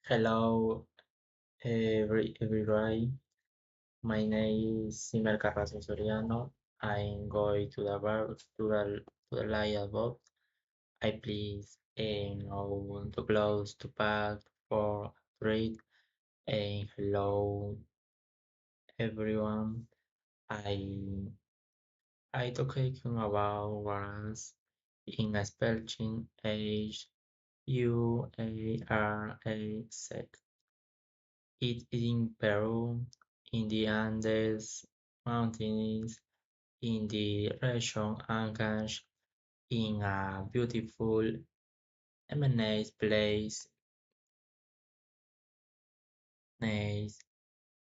Hello, everybody. My name is Simer Carrasco Soriano. I'm going to the bar to the light above. I please know to close to pack for trade and hello everyone. I I talking about was in a spelling Uarac. It is in Peru, in the Andes Mountains, in the region Ancash, in a beautiful eminent place, nice,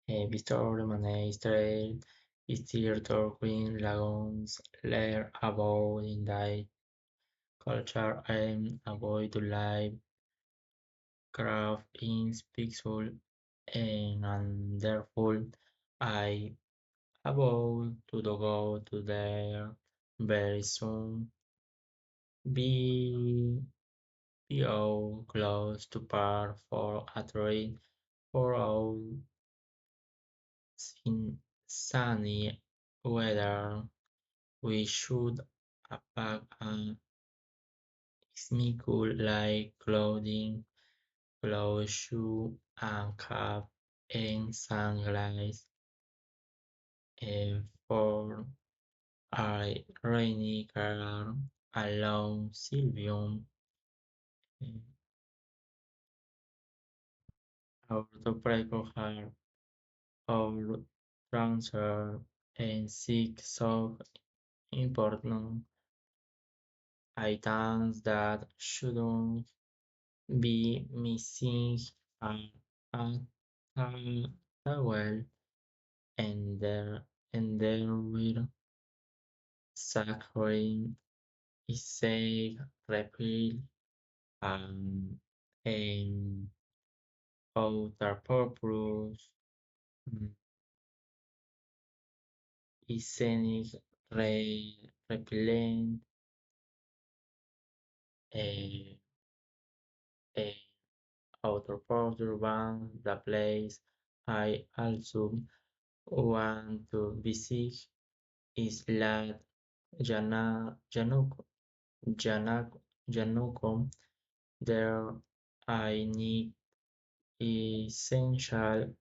Victoria Monastery, Theater Green Lagoons, learn about in thy culture and avoid to live craft in peaceful and wonderful. I about to go to there very soon. Be be all close to par for a trade for all in sunny weather. We should pack a sneaker like clothing, clothes, shoe, and cap and sunglasses for a rainy car along Silvium. Our tobacco have our transfer and seek so important items that shouldn't be missing are a towel and there will suffering is a repeal and outer purpose scenic repellent a a outer purpose one the place I also want to visit is La Janak, Janukum. There I need essential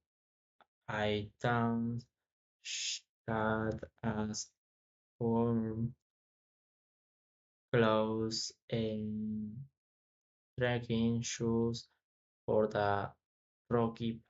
items such as warm clothes and trekking shoes for the rocky